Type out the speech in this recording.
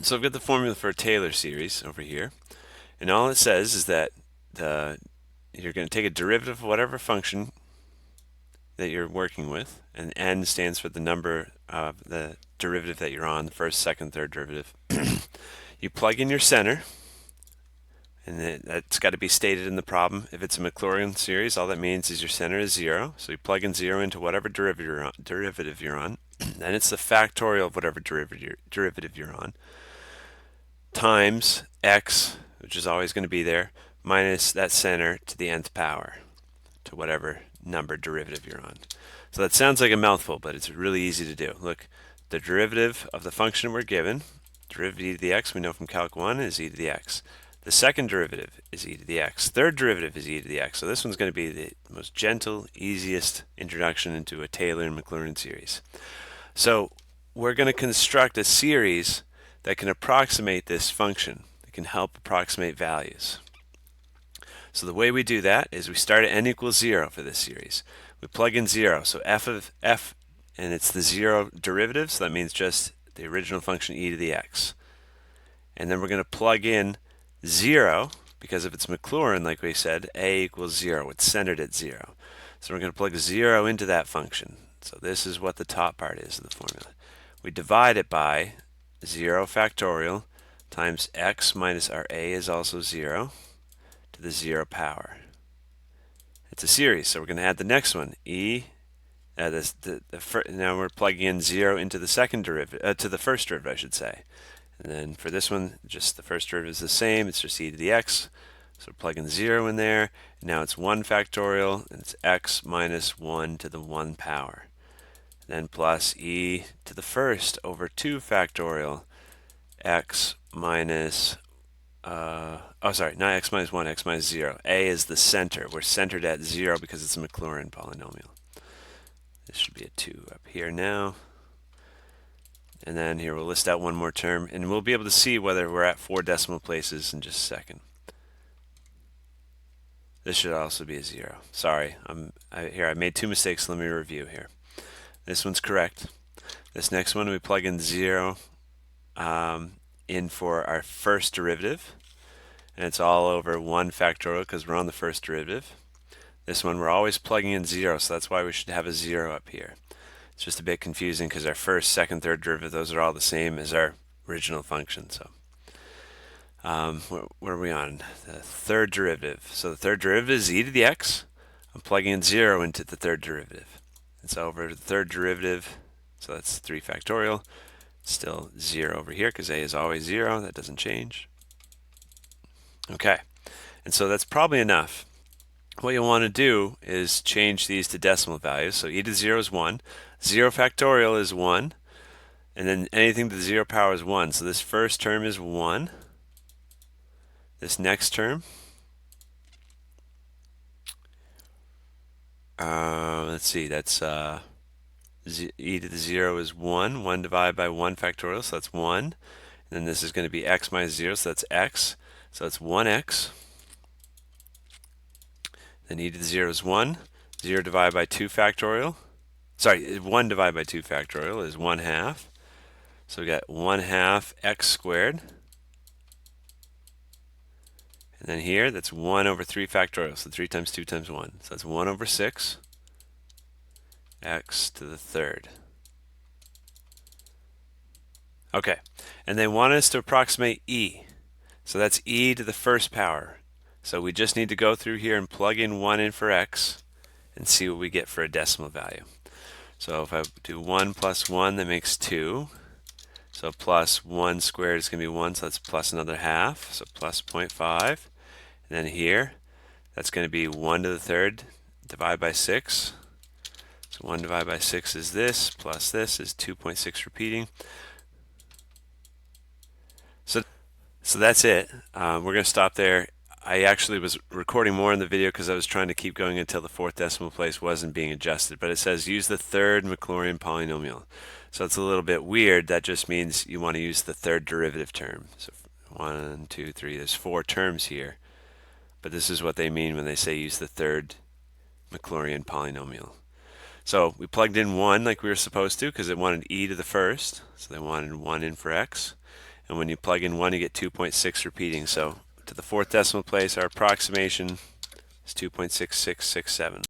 So I've got the formula for a Taylor series over here, and all it says is that you're going to take a derivative of whatever function that you're working with, and n stands for the number of the derivative that you're on, the first, second, third derivative. You plug in your center, and that's got to be stated in the problem. If it's a Maclaurin series, all that means is your center is 0. So you plug in 0 into whatever derivative you're on. Then it's the factorial of whatever derivative you're on, times x, which is always going to be there, minus that center to the nth power, to whatever number derivative you're on. So that sounds like a mouthful, but it's really easy to do. Look, the derivative of the function we're given, derivative e to the x, we know from Calc 1 is e to the x. The second derivative is e to the x. Third derivative is e to the x. So this one's going to be the most gentle, easiest introduction into a Taylor and Maclaurin series. So we're going to construct a series that can approximate this function, that can help approximate values. So the way we do that is we start at n equals 0 for this series. We plug in 0, so f of f, and it's the 0 derivative, so that means just the original function e to the x. And then we're going to plug in 0, because if it's Maclaurin, like we said, a equals 0. It's centered at 0. So we're going to plug 0 into that function. So this is what the top part is of the formula. We divide it by 0 factorial times x minus our a is also 0 to the 0 power. It's a series, so we're going to add the next one, e. Now we're plugging in 0 into the second derivative, to the first derivative, I should say. And then for this one, just the first derivative is the same. It's just e to the x. So we're plugging 0 in there. And now it's 1 factorial, and it's x minus 1 to the 1 power. Then plus e to the first over 2 factorial, x minus, not x minus 1, x minus 0. A is the center. We're centered at 0 because it's a Maclaurin polynomial. This should be a 2 up here now. And then here we'll list out one more term, and we'll be able to see whether we're at 4 decimal places in just a second. This should also be a 0. Sorry, I made 2 mistakes. Let me review here. This one's correct. This next one, we plug in 0 in for our first derivative, and it's all over 1 factorial because we're on the first derivative. This one, we're always plugging in 0, so that's why we should have a 0 up here. It's just a bit confusing because our first, second, third derivative, those are all the same as our original function. So what are we on? The third derivative. So the third derivative is e to the x. I'm plugging in 0 into the third derivative. It's over the third derivative, so that's 3 factorial. Still 0 over here because a is always 0. That doesn't change. Okay, and so that's probably enough. What you'll want to do is change these to decimal values. So e to the 0 is 1. 0 factorial is 1. And then anything to the 0 power is 1. So this first term is 1. This next term, let's see, that's e to the 0 is 1. 1 divided by 1 factorial, so that's 1. And then this is going to be x minus 0, so that's x. So that's 1x. Then e to the 0 is 1. 0 divided by 2 factorial. Sorry, 1 divided by 2 factorial is 1/2. So we got 1/2 x squared. And then here, that's 1 over 3 factorial. So 3 times 2 times 1. So that's 1 over 6 x to the third. Okay, and they want us to approximate e. So that's e to the first power. So we just need to go through here and plug in 1 in for x and see what we get for a decimal value. So if I do 1 plus 1, that makes 2. So plus 1 squared is going to be 1, so that's plus another half, so plus 0.5. And then here, that's going to be 1 to the third divided by 6. So 1 divided by 6 is this, plus this is 2.6 repeating. So that's it. We're going to stop there. I actually was recording more in the video because I was trying to keep going until the 4th decimal place wasn't being adjusted. But it says use the third Maclaurin polynomial. So it's a little bit weird. That just means you want to use the third derivative term. So 1, 2, 3, there's 4 terms here. But this is what they mean when they say use the third Maclaurin polynomial. So we plugged in 1 like we were supposed to because it wanted e to the first. So they wanted 1 in for x. And when you plug in 1, you get 2.6 repeating. So to the 4th decimal place, our approximation is 2.6667.